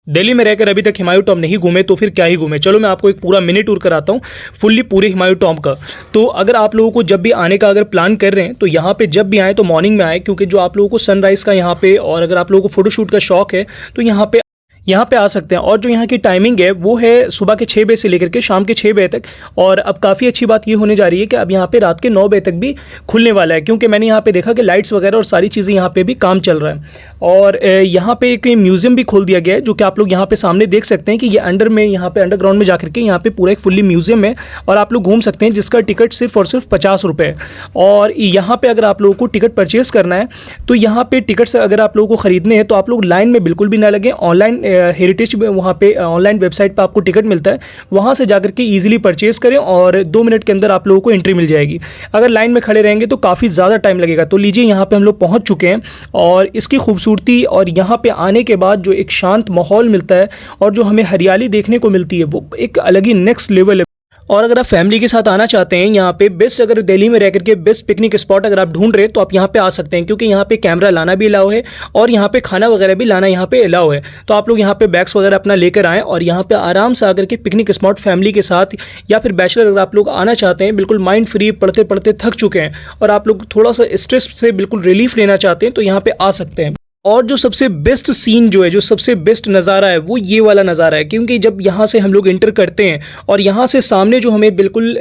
दिल्ली में रहकर अभी तक हुमायूं टॉम्ब नहीं घूमे तो फिर क्या ही घूमे। चलो मैं आपको एक पूरा मिनी टूर कराता हूँ फुल्ली पूरे हुमायूं टॉम्ब का। तो अगर आप लोगों को जब भी आने का अगर प्लान कर रहे हैं तो यहाँ पे जब भी आए तो मॉर्निंग में आए, क्योंकि जो आप लोगों को सनराइज़ का यहाँ पे, और अगर आप लोगों को फोटोशूट का शौक है तो यहाँ पे आ सकते हैं। और जो यहाँ की टाइमिंग है वो है सुबह के 6 बजे से लेकर के शाम के 6 बजे तक। और अब काफ़ी अच्छी बात ये होने जा रही है कि अब यहाँ पे रात के 9 बजे तक भी खुलने वाला है, क्योंकि मैंने यहाँ पे देखा कि लाइट्स वगैरह और सारी चीज़ें यहाँ पे भी काम चल रहा है। और यहाँ पे एक म्यूज़ियम भी खोल दिया गया है, जो कि आप लोग यहाँ पे सामने देख सकते हैं कि ये अंडर में, यहाँ पे अंडरग्राउंड में जाकर के यहाँ पे पूरा एक फुल्ली म्यूज़ियम है और आप लोग घूम सकते हैं, जिसका टिकट सिर्फ और सिर्फ 50 रुपये है। और यहाँ पे अगर आप लोगों को टिकट परचेज़ करना है तो यहाँ पे टिकट्स अगर आप लोगों को ख़रीदने हैं तो आप लोग लाइन में बिल्कुल भी ना लगें। ऑनलाइन हेरिटेज वहाँ पे ऑनलाइन वेबसाइट पे आपको टिकट मिलता है, वहाँ से जाकर के ईजिली परचेज़ करें और 2 मिनट के अंदर आप लोगों को एंट्री मिल जाएगी। अगर लाइन में खड़े रहेंगे तो काफ़ी ज़्यादा टाइम लगेगा। तो लीजिए, यहाँ पे हम लोग पहुँच चुके हैं और इसकी खूबसूरती और यहाँ पे आने के बाद जो एक शांत माहौल मिलता है और जो हमें हरियाली देखने को मिलती है वो एक अलग ही नेक्स्ट लेवल है। और अगर आप फैमिली के साथ आना चाहते हैं यहाँ पे बेस्ट, अगर दिल्ली में रह करके बेस्ट पिकनिक स्पॉट अगर आप ढूंढ रहे हैं तो आप यहाँ पे आ सकते हैं, क्योंकि यहाँ पे कैमरा लाना भी अलाउ है और यहाँ पे खाना वगैरह भी लाना यहाँ पे अलाउ है। तो आप लोग यहाँ पे बैग्स वगैरह अपना लेकर आएँ और यहाँ पे आराम से आकर के पिकनिक स्पॉट फैमिली के साथ या फिर बैचलर अगर आप लोग आना चाहते हैं, बिल्कुल माइंड फ्री, पढ़ते पढ़ते थक चुके हैं और आप लोग थोड़ा सा स्ट्रेस से बिल्कुल रिलीफ लेना चाहते हैं तो यहाँ पे आ सकते हैं। और जो सबसे बेस्ट सीन जो है, जो सबसे बेस्ट नज़ारा है वो ये वाला नज़ारा है, क्योंकि जब यहाँ से हम लोग इंटर करते हैं और यहाँ से सामने जो हमें बिल्कुल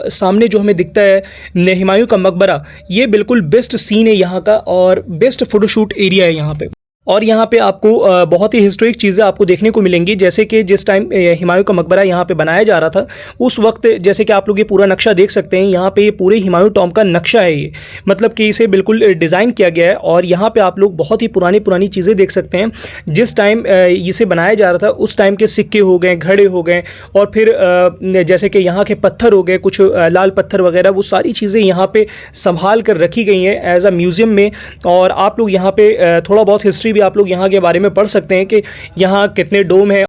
सामने जो हमें दिखता है हुमायूं का मकबरा, ये बिल्कुल बेस्ट सीन है यहाँ का और बेस्ट फोटोशूट एरिया है यहाँ पे। और यहाँ पे आपको बहुत ही हिस्टोरिक चीज़ें आपको देखने को मिलेंगी, जैसे कि जिस टाइम हुमायूं का मकबरा यहाँ पे बनाया जा रहा था उस वक्त, जैसे कि आप लोग ये पूरा नक्शा देख सकते हैं, यहाँ पे ये पूरे हुमायूं टॉम्ब का नक्शा है ये, मतलब कि इसे बिल्कुल डिज़ाइन किया गया है। और यहाँ पे आप लोग बहुत ही पुरानी चीज़ें देख सकते हैं। जिस टाइम इसे बनाया जा रहा था उस टाइम के सिक्के हो गए, घड़े हो गए, और फिर जैसे कि यहाँ के पत्थर हो गए, कुछ लाल पत्थर वगैरह, वो सारी चीज़ें यहाँ पर संभाल कर रखी गई हैं एज अ म्यूज़ियम में। और आप लोग यहाँ पर थोड़ा बहुत हिस्ट्री भी आप लोग यहाँ के बारे में पढ़ सकते हैं कि यहाँ कितने डोम हैं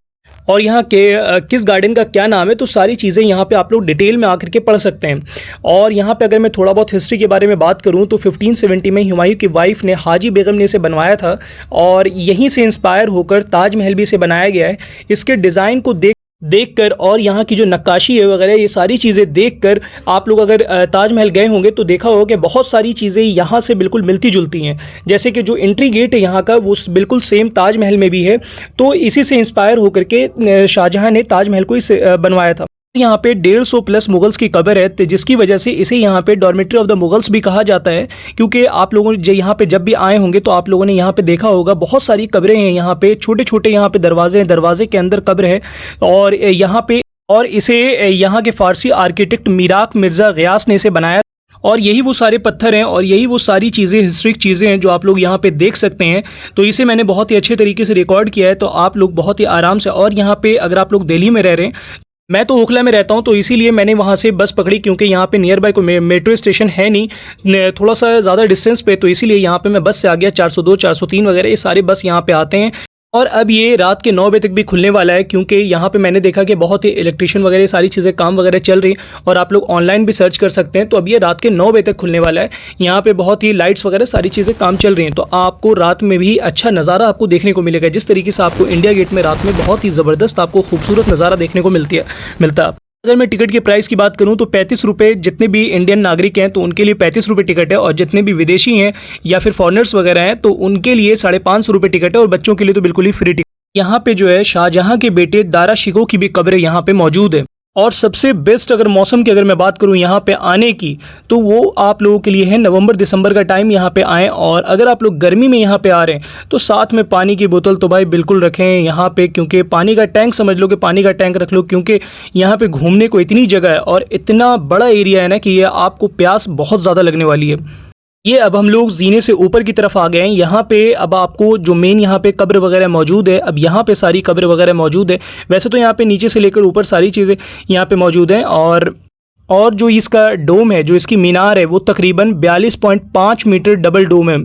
और यहाँ के किस गार्डन का क्या नाम है। तो सारी चीज़ें यहाँ पे आप लोग डिटेल में आकर के पढ़ सकते हैं। और यहाँ पे अगर मैं थोड़ा बहुत हिस्ट्री के बारे में बात करूँ तो 1570 में हुमायूं की वाइफ ने, हाजी बेगम ने इसे बनवाया था और यहीं से इंस्पायर होकर ताजमहल भी इसे बनाया गया है। इसके डिज़ाइन को देखकर और यहाँ की जो नक्काशी है वगैरह, ये सारी चीज़ें देखकर आप लोग अगर ताजमहल गए होंगे तो देखा होगा कि बहुत सारी चीज़ें यहाँ से बिल्कुल मिलती जुलती हैं। जैसे कि जो एंट्री गेट है यहाँ का वो बिल्कुल सेम ताजमहल में भी है। तो इसी से इंस्पायर होकर के शाहजहाँ ने ताजमहल को इसे बनवाया था। यहाँ पे 150 प्लस मुगल्स की कब्र है, जिसकी वजह से इसे यहाँ पे डॉर्मेट्री ऑफ द मुगल्स भी कहा जाता है, क्योंकि आप लोगों ने यहाँ पे जब भी आए होंगे तो आप लोगों ने यहाँ पे देखा होगा बहुत सारी कब्रें हैं। यहाँ पे छोटे छोटे यहाँ पे दरवाजे हैं, दरवाजे के अंदर कब्र है। और यहाँ पे, और इसे यहाँ के फ़ारसी आर्किटेक्ट मीराक मिर्ज़ा ग़ियास ने इसे बनाया। और यही वो सारे पत्थर हैं और यही वो सारी चीज़ें, हिस्ट्रिक चीज़ें हैं जो आप लोग यहाँ पे देख सकते हैं। तो इसे मैंने बहुत ही अच्छे तरीके से रिकॉर्ड किया है, तो आप लोग बहुत ही आराम से। और यहाँ पे अगर आप लोग दिल्ली में रह रहे हैं, मैं तो ओखला में रहता हूँ तो इसीलिए मैंने वहाँ से बस पकड़ी, क्योंकि यहाँ पे नियर बाय कोई मेट्रो स्टेशन है नहीं, थोड़ा सा ज़्यादा डिस्टेंस पे, तो इसीलिए यहाँ पे मैं बस से आ गया। 402, 403 वगैरह ये सारे बस यहाँ पे आते हैं। और अब ये रात के 9 बजे तक भी खुलने वाला है, क्योंकि यहाँ पे मैंने देखा कि बहुत ही इलेक्ट्रिशियन वगैरह सारी चीज़ें काम वगैरह चल रही, और आप लोग ऑनलाइन भी सर्च कर सकते हैं। तो अब ये रात के 9 बजे तक खुलने वाला है। यहाँ पे बहुत ही लाइट्स वगैरह सारी चीज़ें काम चल रही हैं, तो आपको रात में भी अच्छा नज़ारा आपको देखने को मिलेगा। जिस तरीके से आपको इंडिया गेट में रात में बहुत ही ज़बरदस्त आपको खूबसूरत नज़ारा देखने को मिलता है। अगर मैं टिकट के प्राइस की बात करूं तो 35 रुपये, जितने भी इंडियन नागरिक हैं तो उनके लिए 35 रुपये टिकट है, और जितने भी विदेशी हैं या फिर फॉरेनर्स वगैरह हैं तो उनके लिए 550 रुपये टिकट है, और बच्चों के लिए तो बिल्कुल ही फ्री टिकट। यहाँ पे जो है शाहजहाँ के बेटे दारा शिकोह की भी कब्र यहाँ पे मौजूद है। और सबसे बेस्ट अगर मौसम की अगर मैं बात करूँ यहाँ पे आने की, तो वो आप लोगों के लिए है नवंबर दिसंबर का टाइम यहाँ पे आएँ। और अगर आप लोग गर्मी में यहाँ पे आ रहे हैं तो साथ में पानी की बोतल तो भाई बिल्कुल रखें यहाँ पे, क्योंकि पानी का टैंक समझ लो कि पानी का टैंक रख लो, क्योंकि यहाँ पे घूमने को इतनी जगह है और इतना बड़ा एरिया है ना कि ये आपको प्यास बहुत ज़्यादा लगने वाली है। ये अब हम लोग जीने से ऊपर की तरफ आ गए हैं। यहाँ पे अब आपको जो मेन यहाँ पे कब्र वगैरह मौजूद है, अब यहाँ पे सारी कब्र वगैरह मौजूद है। वैसे तो यहाँ पे नीचे से लेकर ऊपर सारी चीज़ें यहाँ पे मौजूद हैं। और जो इसका डोम है, जो इसकी मीनार है, वो तकरीबन 42.5 मीटर डबल डोम है।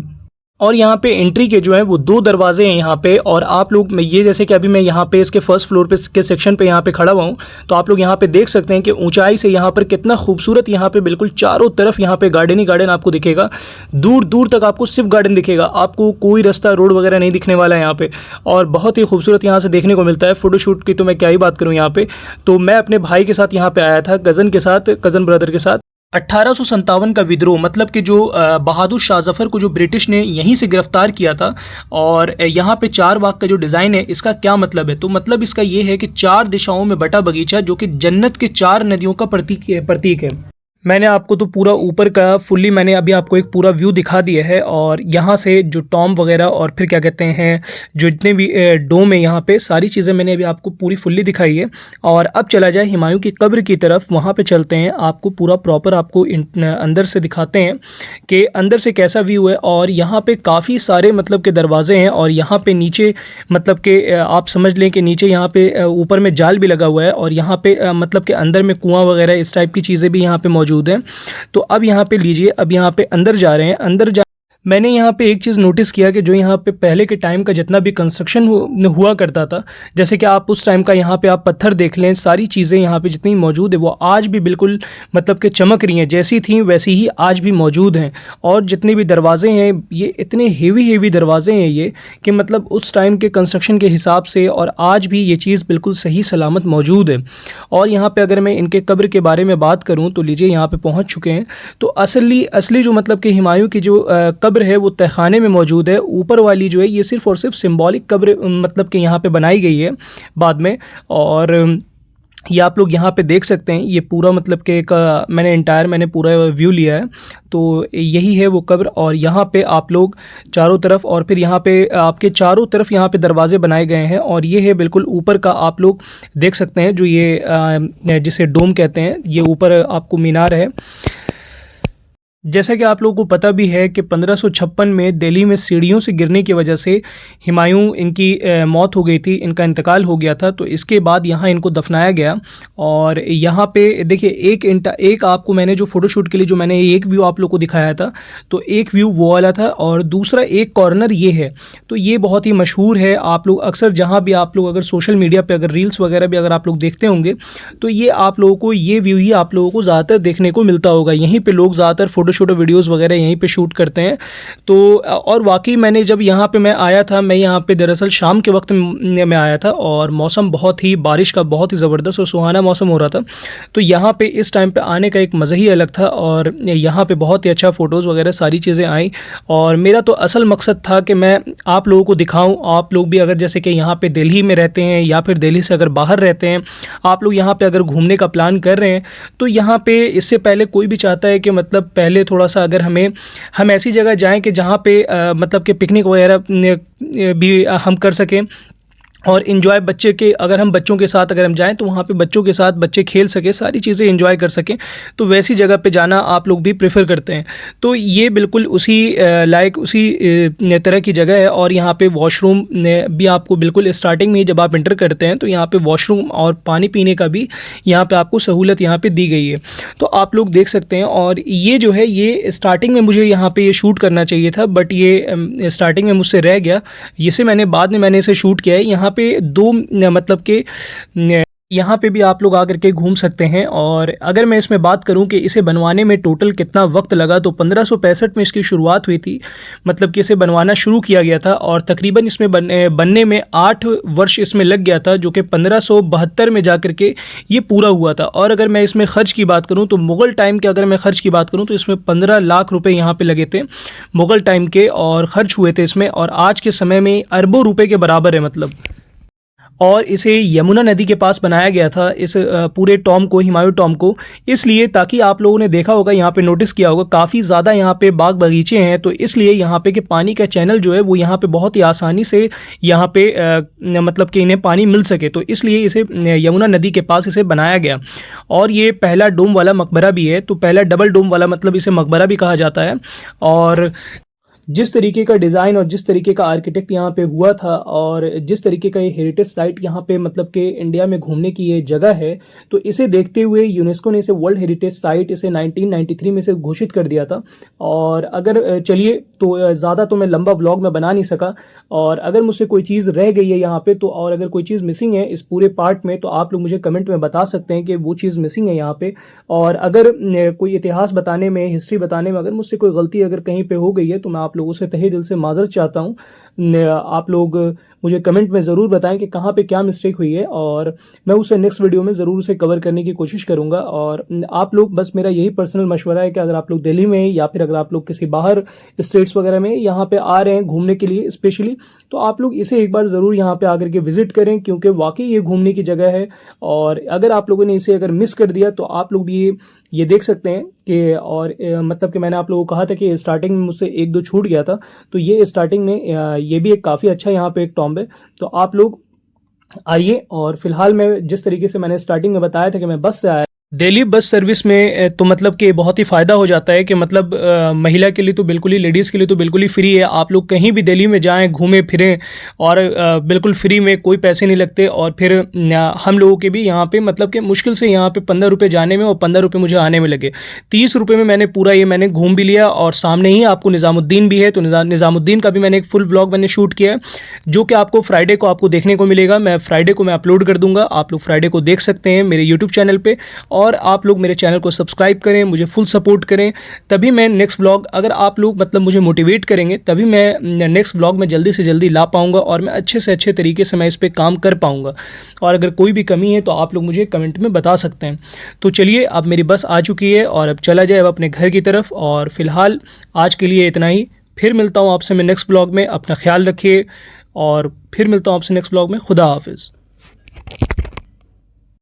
और यहाँ पे एंट्री के जो है वो 2 दरवाजे हैं यहाँ पे। और आप लोग ये जैसे कि अभी मैं यहाँ पे इसके फर्स्ट फ्लोर पे के सेक्शन पे यहाँ पे खड़ा हुआ हूँ, तो आप लोग यहाँ पे देख सकते हैं कि ऊंचाई से यहाँ पर कितना खूबसूरत यहाँ पे बिल्कुल चारों तरफ यहाँ पे गार्डन ही गार्डन आपको दिखेगा। दूर दूर तक आपको सिर्फ गार्डन दिखेगा, आपको कोई रास्ता रोड वगैरह नहीं दिखने वाला है यहाँ पे। और बहुत ही खूबसूरत यहाँ से देखने को मिलता है। फोटोशूट की तो मैं क्या ही बात करूँ यहाँ पे। तो मैं अपने भाई के साथ यहाँ पे आया था, कज़न ब्रदर के साथ। 1857 का विद्रोह, मतलब कि जो बहादुर शाह जफ़र को जो ब्रिटिश ने यहीं से गिरफ्तार किया था। और यहाँ पे 4 बाग का जो डिज़ाइन है, इसका क्या मतलब है? तो मतलब इसका ये है कि 4 दिशाओं में बटा बगीचा, जो कि जन्नत के 4 नदियों का प्रतीक है। मैंने आपको तो पूरा ऊपर का फुल्ली मैंने अभी आपको एक पूरा व्यू दिखा दिया है। और यहाँ से जो टॉम्ब वगैरह और फिर क्या कहते हैं जो जितने भी डोम है यहाँ पे, सारी चीज़ें मैंने अभी आपको पूरी फुल्ली दिखाई है। और अब चला जाए हुमायूं की कब्र की तरफ, वहाँ पे चलते हैं, आपको पूरा प्रॉपर आपको अंदर से दिखाते हैं कि अंदर से कैसा व्यू है। और यहाँ पे काफ़ी सारे मतलब के दरवाजे हैं। और यहाँ पे नीचे मतलब कि आप समझ लें कि नीचे यहाँ पे ऊपर में जाल भी लगा हुआ है। और यहाँ पे मतलब कि अंदर में कुआँ वगैरह इस टाइप की चीज़ें भी यहाँ पे मौजूद हैं। तो अब यहाँ पे लीजिए, अब यहाँ पे अंदर जा रहे हैं। मैंने यहाँ पे एक चीज़ नोटिस किया कि जो यहाँ पे पहले के टाइम का जितना भी कंस्ट्रक्शन हुआ करता था, जैसे कि आप उस टाइम का यहाँ पे आप पत्थर देख लें, सारी चीज़ें यहाँ पे जितनी मौजूद है वो आज भी बिल्कुल मतलब कि चमक रही हैं, जैसी थी वैसी ही आज भी मौजूद हैं। और जितने भी दरवाजे हैं, ये इतने हेवी दरवाजे हैं ये, कि मतलब उस टाइम के कंस्ट्रक्शन के हिसाब से और आज भी ये चीज़ बिल्कुल सही सलामत मौजूद है। और यहाँ पर अगर मैं इनके कब्र के बारे में बात करूँ तो लीजिए यहाँ पर पहुँच चुके हैं। तो असली जो मतलब कि हुमायूं की जो कब्र है वो तहखाने में मौजूद है। ऊपर वाली जो है ये सिर्फ़ और सिर्फ सिंबॉलिक कब्र मतलब कि यहाँ पे बनाई गई है बाद में। और ये आप लोग यहाँ पे देख सकते हैं, ये पूरा मतलब कि एक मैंने पूरा व्यू लिया है। तो यही है वो कब्र। और यहाँ पे आप लोग चारों तरफ, और फिर यहाँ पे आपके चारों तरफ यहाँ पे दरवाजे बनाए गए हैं। और ये है बिल्कुल ऊपर का, आप लोग देख सकते हैं जो ये जिसे डोम कहते हैं, ये ऊपर आपको मीनार है। जैसा कि आप लोगों को पता भी है कि 1556 में दिल्ली में सीढ़ियों से गिरने की वजह से हुमायूं इनकी मौत हो गई थी, इनका इंतकाल हो गया था। तो इसके बाद यहाँ इनको दफनाया गया। और यहाँ पे देखिए एक आपको मैंने जो फ़ोटोशूट के लिए जो मैंने एक व्यू आप लोग को दिखाया था, तो एक व्यू वो वाला था और दूसरा एक कॉर्नर ये है। तो ये बहुत ही मशहूर है। आप लोग अक्सर जहाँ भी आप लोग अगर सोशल मीडिया पर अगर रील्स वगैरह भी अगर आप लोग देखते होंगे, तो ये आप लोगों को ये व्यू ही आप लोगों को ज़्यादातर देखने को मिलता होगा। यहीं पर लोग ज़्यादातर फ़ोटो वीडियोस वगैरह यहीं पे शूट करते हैं। तो और वाकई मैंने जब यहाँ पे मैं आया था, मैं यहाँ पे दरअसल शाम के वक्त में आया था और मौसम बहुत ही बारिश का बहुत ही ज़बरदस्त और सुहाना मौसम हो रहा था। तो यहाँ पे इस टाइम पे आने का एक मज़ा ही अलग था। और यहाँ पे बहुत ही अच्छा फ़ोटोज़ वगैरह सारी चीज़ें आई। और मेरा तो असल मकसद था कि मैं आप लोगों को दिखाऊँ, आप लोग भी अगर जैसे कि यहाँ पर दिल्ली में रहते हैं या फिर दिल्ली से अगर बाहर रहते हैं, आप लोग यहाँ पर अगर घूमने का प्लान कर रहे हैं, तो यहाँ पर इससे पहले कोई भी चाहता है कि मतलब पहले थोड़ा सा अगर हम ऐसी जगह जाएं कि जहाँ पे मतलब कि पिकनिक वगैरह भी हम कर सकें और इन्जॉय बच्चे के, अगर हम बच्चों के साथ अगर हम जाएं तो वहाँ पे बच्चों के साथ बच्चे खेल सके, सारी चीज़ें एंजॉय कर सकें, तो वैसी जगह पे जाना आप लोग भी प्रेफर करते हैं। तो ये बिल्कुल उसी तरह की जगह है। और यहाँ पे वॉशरूम भी आपको बिल्कुल स्टार्टिंग में जब आप इंटर करते हैं तो यहाँ पे वॉशरूम और पानी पीने का भी यहाँ पर आपको सहूलत यहाँ पर दी गई है। तो आप लोग देख सकते हैं। और ये जो है ये स्टार्टिंग में मुझे यहाँ पर ये शूट करना चाहिए था, बट ये स्टार्टिंग में मुझसे रह गया। इसे मैंने बाद में इसे शूट किया है। यहाँ पे 2 मतलब के यहाँ पे भी आप लोग आकर के घूम सकते हैं। और अगर मैं इसमें बात करूं कि इसे बनवाने में टोटल कितना वक्त लगा, तो 1565 में इसकी शुरुआत हुई थी, मतलब कि इसे बनवाना शुरू किया गया था और तकरीबन इसमें बनने में 8 वर्ष इसमें लग गया था, जो कि 1572 में जाकर के ये पूरा हुआ था। और अगर मैं इसमें ख़र्च की बात करूँ तो मुग़ल टाइम के अगर मैं ख़र्च की बात करूँ तो इसमें 15 लाख रुपये यहाँ पर लगे थे मुग़ल टाइम के, और ख़र्च हुए थे इसमें। और आज के समय में अरबों रुपये के बराबर है मतलब। और इसे यमुना नदी के पास बनाया गया था, इस पूरे टॉम्ब को, हुमायूं टॉम्ब को, इसलिए ताकि आप लोगों ने देखा होगा, यहाँ पे नोटिस किया होगा, काफ़ी ज़्यादा यहाँ पे बाग बगीचे हैं, तो इसलिए यहाँ पे कि पानी का चैनल जो है वो यहाँ पे बहुत ही आसानी से यहाँ पे मतलब कि इन्हें पानी मिल सके, तो इसलिए इसे यमुना नदी के पास इसे बनाया गया। और ये पहला डोम वाला मकबरा भी है, तो पहला डबल डोम वाला मतलब इसे मकबरा भी कहा जाता है। और जिस तरीके का डिज़ाइन और जिस तरीके का आर्किटेक्ट यहाँ पे हुआ था और जिस तरीके का ये हेरिटेज साइट यहाँ पे मतलब कि इंडिया में घूमने की ये जगह है, तो इसे देखते हुए यूनेस्को ने इसे वर्ल्ड हेरिटेज साइट इसे 1993 में से घोषित कर दिया था। और अगर चलिए तो ज़्यादा तो मैं लंबा व्लॉग में बना नहीं सका, और अगर मुझसे कोई चीज़ रह गई है यहाँ पे तो, और अगर कोई चीज़ मिसिंग है इस पूरे पार्ट में, तो आप लोग मुझे कमेंट में बता सकते हैं कि वो चीज़ मिसिंग है यहाँ पे। और अगर कोई इतिहास बताने में, हिस्ट्री बताने में अगर मुझसे कोई गलती अगर कहीं पे हो गई है तो मैं आप लोगों से तहे दिल से माज़रत चाहता हूँ। आप लोग मुझे कमेंट में ज़रूर बताएं कि कहाँ पे क्या मिस्टेक हुई है, और मैं उसे नेक्स्ट वीडियो में ज़रूर उसे कवर करने की कोशिश करूँगा। और आप लोग, बस मेरा यही पर्सनल मशवरा है कि अगर आप लोग दिल्ली में या फिर अगर आप लोग किसी बाहर स्टेट्स वगैरह में यहाँ पे आ रहे हैं घूमने के लिए स्पेशली, तो आप लोग इसे एक बार ज़रूर यहाँ पे आकर के विज़िट करें, क्योंकि वाकई ये घूमने की जगह है। और अगर आप लोगों ने इसे अगर मिस कर दिया तो आप लोग भी ये देख सकते हैं कि, और मतलब कि मैंने आप लोगों को कहा था कि स्टार्टिंग में मुझसे एक दो छूट गया था, तो ये स्टार्टिंग में ये भी एक काफ़ी अच्छा यहाँ पे एक टॉम्ब है। तो आप लोग आइए। और फिलहाल मैं जिस तरीके से मैंने स्टार्टिंग में बताया था कि मैं बस से आया, दिल्ली बस सर्विस में तो मतलब कि बहुत ही फ़ायदा हो जाता है कि मतलब महिला के लिए तो बिल्कुल ही, लेडीज़ के लिए तो बिल्कुल ही फ्री है। आप लोग कहीं भी दिल्ली में जाएं, घूमें फिरें, और बिल्कुल फ्री में, कोई पैसे नहीं लगते। और फिर हम लोगों के भी यहाँ पे मतलब कि मुश्किल से यहाँ पे 15 रुपये जाने में और 15 रुपये मुझे आने में लगे। 30 रुपये में मैंने पूरा ये मैंने घूम भी लिया। और सामने ही आपको निज़ामुद्दीन भी है, तो निज़ामुद्दीन का भी मैंने एक फुल व्लॉग मैंने शूट किया है, जो कि आपको फ्राइडे को आपको देखने को मिलेगा। मैं फ्राइडे को मैं अपलोड कर दूँगा, आप लोग फ्राइडे को देख सकते हैं मेरे यूट्यूब चैनल पर। और आप लोग मेरे चैनल को सब्सक्राइब करें, मुझे फुल सपोर्ट करें, तभी मैं नेक्स्ट व्लॉग, अगर आप लोग मतलब मुझे मोटिवेट करेंगे तभी मैं नेक्स्ट व्लॉग में जल्दी से जल्दी ला पाऊंगा, और मैं अच्छे से अच्छे तरीके से मैं इस पे काम कर पाऊंगा। और अगर कोई भी कमी है तो आप लोग मुझे कमेंट में बता सकते हैं। तो चलिए, अब मेरी बस आ चुकी है और अब चला जाए अब अपने घर की तरफ। और फिलहाल आज के लिए इतना ही, फिर मिलता हूँ आपसे मैं नेक्स्ट व्लॉग में। अपना ख्याल रखिए और फिर मिलता हूँ आपसे नेक्स्ट व्लॉग में। खुदा हाफिज़।